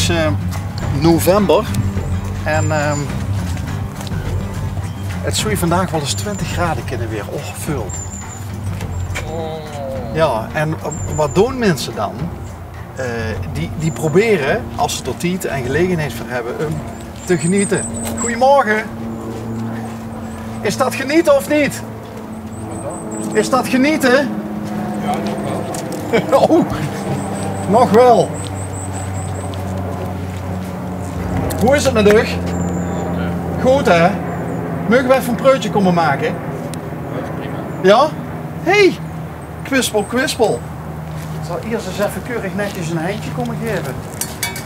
is november en het zou vandaag wel eens 20 graden kunnen weer. Oh, veel. Ja, en wat doen mensen dan? Die proberen, als ze er tijd en gelegenheid voor hebben, te genieten. Goedemorgen. Is dat genieten of niet? Is dat genieten? Ja, nog wel. Oh, nog wel. Hoe is het met u? Goed hè? Mogen we even een preutje komen maken? Dat is prima. Ja? Hey, kwispel, kwispel. Ik zal eerst eens even keurig netjes een handje komen geven.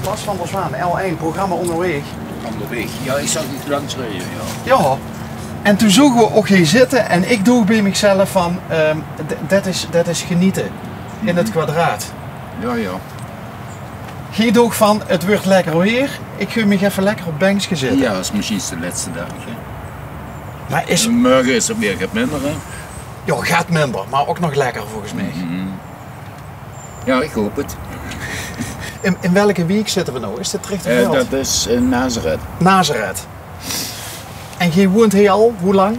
Lars van der Zwaan, L1, programma onderweg. Onderweg. Ja, ik zag niet langs rijden, ja. Ja. En toen zoeken we ook hier zitten en ik doe bij mezelf van, dat is genieten in het kwadraat. Ja, ja. Gij doet van, het wordt lekker weer, ik ga me even lekker op bankje zitten. Ja, dat is misschien de laatste dag. Hè. Maar is, Morgen is er weer wat minder, hè? ja, gaat minder, maar ook nog lekker volgens mij. Ja, ik hoop het. In welke week zitten we nou? Is dit richting veld? Dat is Nazareth. Nazareth. En jij woont hier al, hoe lang?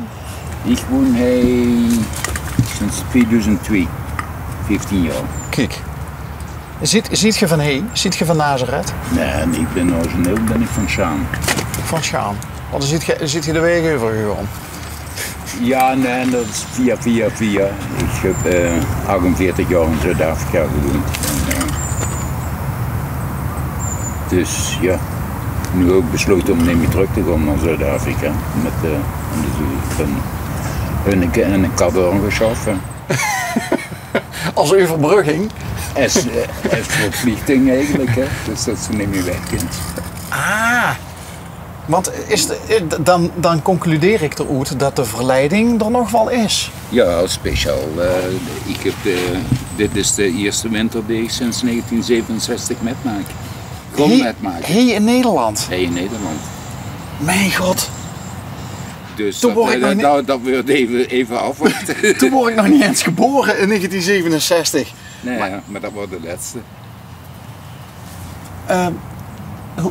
Ik woon hier sinds 2002. 15 jaar. Kijk. Ziet je van heen? Ziet je van Nazareth? Nee, ik ben origineel van Sjaan. Van Sjaan. Want dan ziet je de weg overgegaan. Ja, nee, dat is via. Ik heb 48 jaar in Zuid-Afrika gewoond. Dus ja, nu ook besloten om niet meer terug te gaan naar Zuid-Afrika. Met een cadeau geschaffen. Als overbrugging? Als verplichting eigenlijk, hè. Dus dat ze niet meer weg kunt. Ah, want dan concludeer ik eruit dat de verleiding er nog wel is. Ja, speciaal. Dit is de eerste winter die ik sinds 1967 metmaak. Gewoon metmaken. Hier in Nederland? Hier in Nederland. Mijn god. Dus Toen dat wordt even afwachten. Toen word ik nog niet eens geboren in 1967. Nee, maar dat wordt de laatste.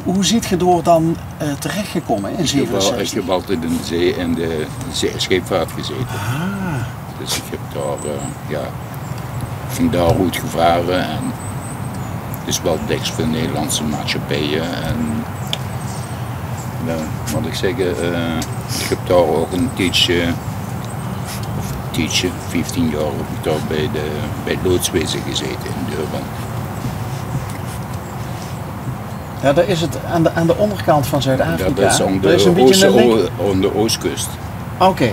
Hoe ziet je door dan terechtgekomen in 1967? Ik heb altijd in de zee en de scheepvaart gezeten. Ah. Dus ik heb daar vandaar goed gevaren. En dus wel diks voor Nederlandse maatschappijen. En wat ik zeggen, ik heb daar ook een tijdje, 15 jaar heb ik daar bij het loodswezen gezeten in Durban. Ja, daar is het aan de onderkant van Zuid-Afrika. Dat is aan de oostkust. Oké.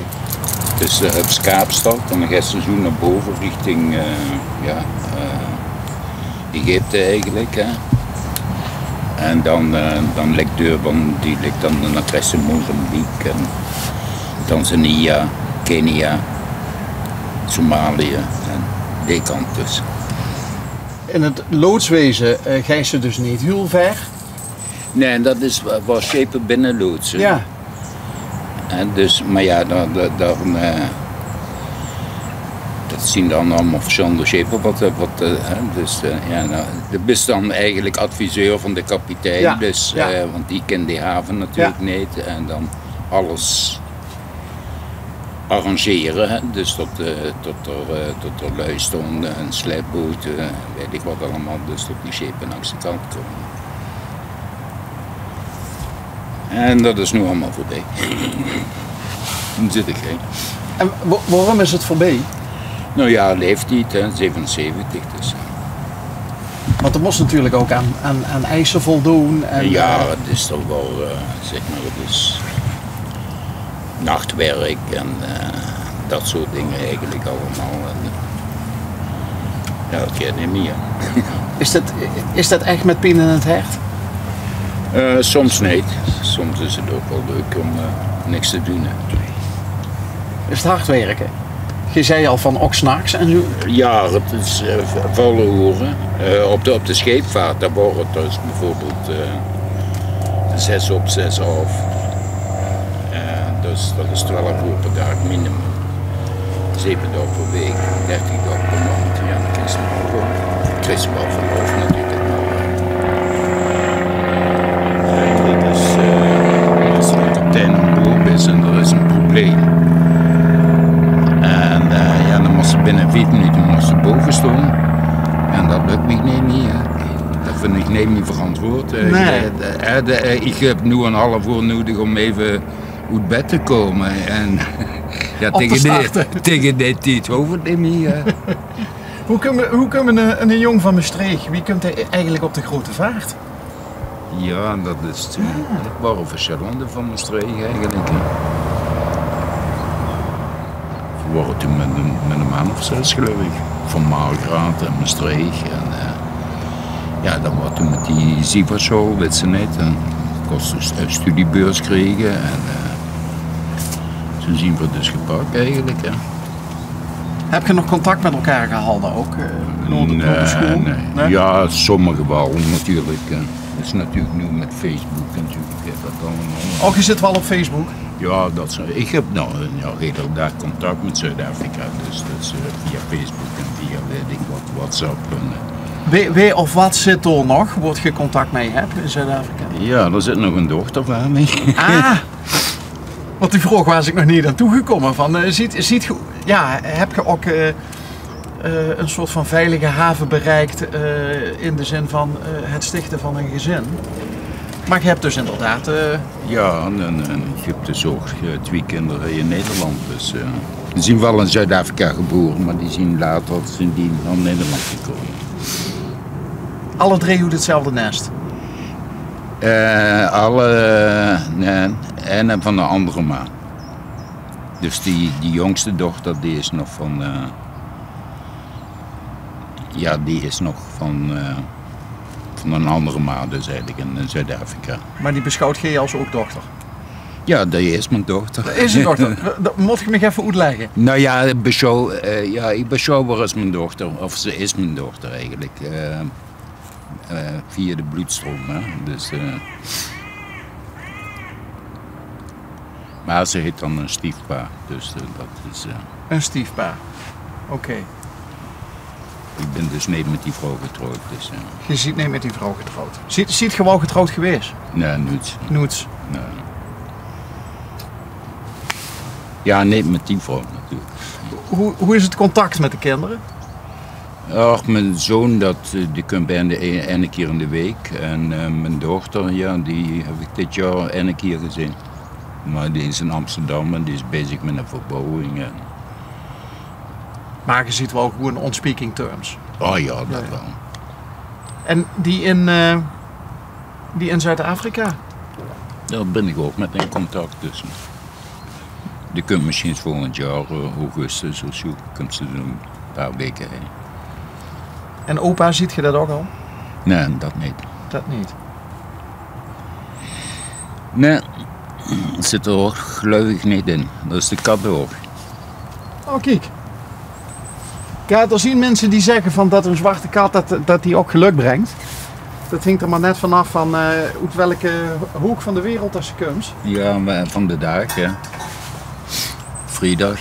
Dus op Kaapstad en dan gaat ze zo naar boven richting Egypte eigenlijk. Hè. En dan ligt Durban, die ligt dan naar Kresse, Mozambique en Tanzania, Kenia, Somalië en die kant dus. In het loodswezen ga je dus niet heel ver? Nee, dat is waar schepen binnenloodsen. Ja. En dus, maar ja, dat zien dan allemaal verschillende schepen. Dat is dan eigenlijk adviseur van de kapitein, Ja. Dus, Ja. Want die kent die haven natuurlijk niet. En dan alles arrangeren, hè. Dus tot er luistonden en slijpboten, weet ik wat allemaal, dus tot die schepen langs de kant komen. En dat is nu allemaal voorbij. Dan zit ik heen. En waarom is het voorbij? Nou ja, leeftijd, hè, 77 dus. Want er moest natuurlijk ook aan eisen voldoen. En, ja, het is toch wel, zeg maar, het is nachtwerk en dat soort dingen eigenlijk allemaal. En, ja, dat gaat niet meer. Is dat echt met pijn in het hart? Soms niet. Soms is het ook wel leuk om niks te doen. Hè. Is het hard werken? Je zei al van ook 's nachts en zo. Ja, het is volle horen. Op de scheepvaart, daar wordt het dus bijvoorbeeld 6 op 6 af. Dus dat is 12 uur per dag minimum. 7 dagen per week, 30 dagen per maand. Ja, dan is het wel gewoon. Het is wel verlof natuurlijk. openstoom. En dat lukt me niet. Hè. Dat vind ik niet verantwoord. Nee. Ik heb nu een half uur nodig om even uit bed te komen. En ja, tegen die tijd hoeft het niet. Hoe kunnen een jong van Maastricht, wie komt hij eigenlijk op de grote vaart? Ja, dat is het. Dat waren verschillende van Maastricht eigenlijk. Hè. We waren toen met een man of 6 geloof ik. Van Margraat en Maastricht. En, ja, dat was toen met die Ziva-school, weet ze niet. En ik kost een studiebeurs kregen. En zo zien we dus gepakt eigenlijk. Hè. Heb je nog contact met elkaar gehouden ook? Door de school? Nee. Ja, sommige wel natuurlijk. Dat is natuurlijk nu met Facebook natuurlijk. Dat allemaal. Oh, je zit wel op Facebook? Ja, ik heb nou iedere dag contact met Zuid-Afrika. Dus dat is via Facebook en via weet ik wat, WhatsApp. Wie of wat zit er nog? Wordt je contact mee hebt in Zuid-Afrika? Ja, er zit nog een dochter van mij. Ah! Want die vroeg was ik nog niet aan toegekomen. Heb je ook een soort van veilige haven bereikt in de zin van het stichten van een gezin? Maar je hebt dus inderdaad... Ja, en ik heb dus ook 2 kinderen in Nederland. Dus, die zijn wel in Zuid-Afrika geboren, maar die zijn later naar Nederland gekomen. Alle 3 uit hetzelfde nest? Nee, en van de andere ma. Dus die jongste dochter die is nog van... die is nog van een andere ma dus eigenlijk in Zuid-Afrika. Maar die beschouwt je als ook dochter? Ja, dat is mijn dochter. Dat is een dochter. Moet je me even uitleggen? Nou ja, ik beschouw haar als mijn dochter. Of ze is mijn dochter eigenlijk. Via de bloedstroom. Hè. Dus, maar ze heet dan een stiefpa. Dus dat is... Een stiefpa. Oké. Ik ben dus niet met die vrouw getrouwd. Dus, Je ziet niet met die vrouw getrouwd? Ziet gewoon getrouwd geweest? Nee, nooit. Nooit? Nee. Ja, niet met die vrouw natuurlijk. Hoe is het contact met de kinderen? Ach, mijn zoon die komt bijna 1 keer in de week. En mijn dochter, ja, die heb ik dit jaar 1 keer gezien. Maar die is in Amsterdam en die is bezig met een verbouwing. Maar je ziet wel gewoon on speaking terms. Oh ja, dat wel. En die in Zuid-Afrika? Daar ben ik ook met in contact. Dus. Die komt misschien volgend jaar, augustus of zo, komt ze een paar weken heen. En opa, ziet je dat ook al? Nee, dat niet. Dat niet? Nee, het zit er ook gelukkig niet in. Dat is de cadeau. Oh, kijk. Kijk, er zien mensen die zeggen van dat een zwarte kat dat die ook geluk brengt. Dat hangt er maar net vanaf van uit welke hoek van de wereld dat ze komt. Ja, maar van de dag, ja. Vrijdag.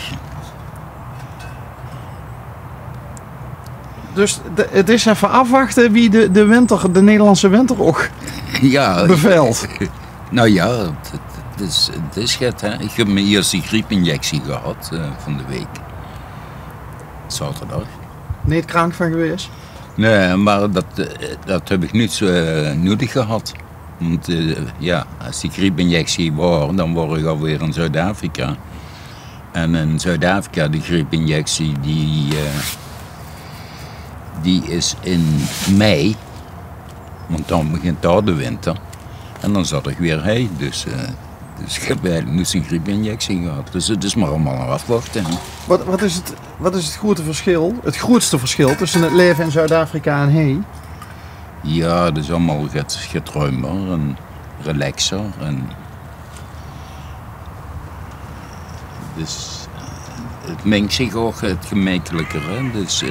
Dus het is even afwachten wie de Nederlandse winter ook beveelt. Nou ja, het is gek, hè. Ik heb mijn eerste griepinjectie gehad van de week. Zaterdag. Niet krank van geweest? Nee, maar dat heb ik niet zo nodig gehad. Want als die griepinjectie was, dan word ik alweer in Zuid-Afrika. En in Zuid-Afrika, de griepinjectie, die is in mei. Want dan begint daar de winter. En dan zat ik weer heen. Dus ik heb eigenlijk nu een griepinjectie gehad. Dus het is maar allemaal aan afwachten. Wat is het grote verschil? Het grootste verschil tussen het leven in Zuid-Afrika en hier? Ja, het is allemaal getruimer en relaxer. Dus het mengt zich ook het gemakkelijker. Hè? Dus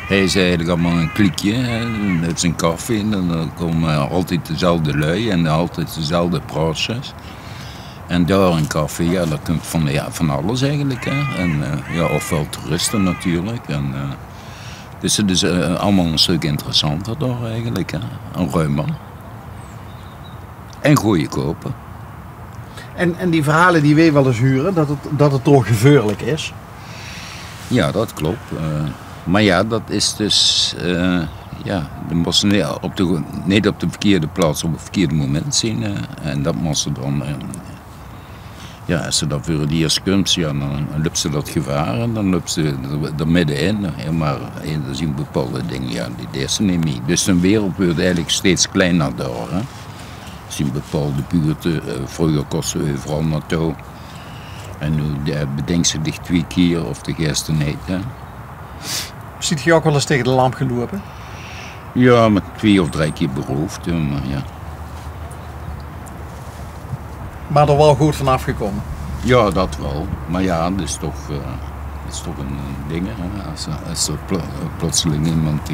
hij is eigenlijk allemaal een klikje. Dan heeft zijn koffie en dan komen altijd dezelfde lui en altijd dezelfde proces. En daar een café, ja, dat komt van alles eigenlijk. Hè. En ofwel toeristen natuurlijk. En, dus het is allemaal een stuk interessanter daar eigenlijk. Hè. En ruimer. En goede kopen. En die verhalen die wij wel eens huren, dat het toch gevaarlijk is. Ja, dat klopt. Maar ja, dat is dus, ja, de moesten niet op de verkeerde plaats op het verkeerde moment zien. En dat moesten dan, ja, als ze dat voor die eerst komt, ja, dan loopt ze dat gevaar en dan loopt ze er middenin. Ja, maar er zijn bepaalde dingen, ja, die deed ze niet mee. Dus de wereld wordt eigenlijk steeds kleiner daar. Hè. Er zijn bepaalde buurten, vroeger kosten we overal naartoe. En nu bedenkt ze zich 2 keer of de gasten niet. Hè. Ziet je ook wel eens tegen de lamp gelopen? Ja, met 2 of 3 keer beroofd. Maar ja. Maar er wel goed van afgekomen? Ja, dat wel. Maar ja, dat is toch een ding. Hè. Als er plotseling iemand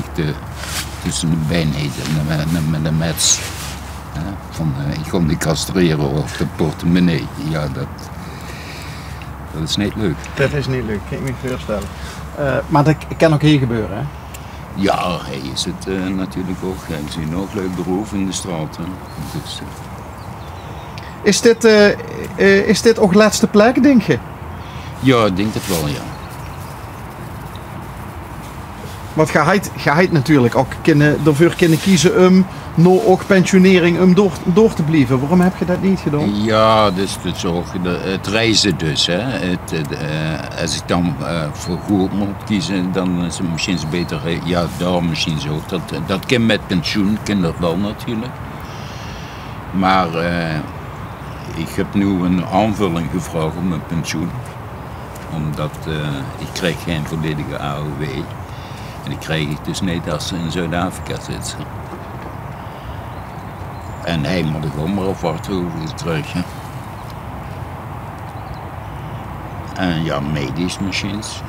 tussen de been heet en met een mes. Van ik ga die castreren of de portemonnee. Ja, dat is niet leuk. Dat is niet leuk, kan ik me voorstellen. Maar dat kan ook hier gebeuren, hè? Ja, hij is het natuurlijk ook. Hij is ook leuk beroof in de straat. Hè. Dus, Is dit ook laatste plek, denk je? ja, ik denk het wel, ja. Want ga je natuurlijk ook ervoor kunnen kiezen om nou ook pensionering om door te blijven. Waarom heb je dat niet gedaan? Ja, dus het reizen dus. Hè. Als ik dan voor goed moet kiezen, dan is het misschien beter. Ja, daar misschien zo. Dat kan met pensioen, kan dat wel natuurlijk. Maar ik heb nu een aanvulling gevraagd op mijn pensioen. Omdat ik krijg geen volledige AOW. En die krijg ik dus niet als ze in Zuid-Afrika zitten. En hij moet er gewoon maar op wachten hoe het terug. Hè. En ja, medisch machines.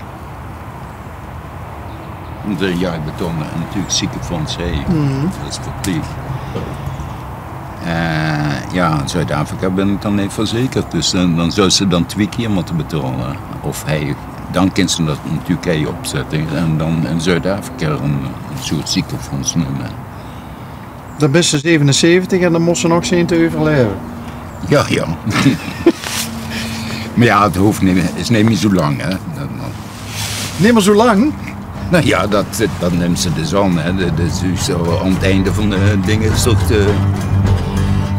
Ja, ik betoon natuurlijk ziekenfonds. Dat is verplicht. Ja, in Zuid-Afrika ben ik dan niet verzekerd. Dus dan zou ze dan 2 keer moeten betalen. Of hij, dan kan ze dat natuurlijk hij opzetten. En dan in Zuid-Afrika een soort ziekenfonds nemen. Dan ben ze 77 en dan moest ze nog zien te overleven. Ja, ja. Maar ja, het hoeft niet, is niet meer zo lang. Hè. Niet meer zo lang? Nou ja, dat neemt ze dus aan. Hè. Dus aan het einde van de dingen is toch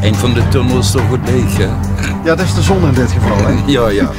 eind van de tunnel is toch goed leeg. Hè. Ja, dat is de zon in dit geval. Hè? Ja, ja.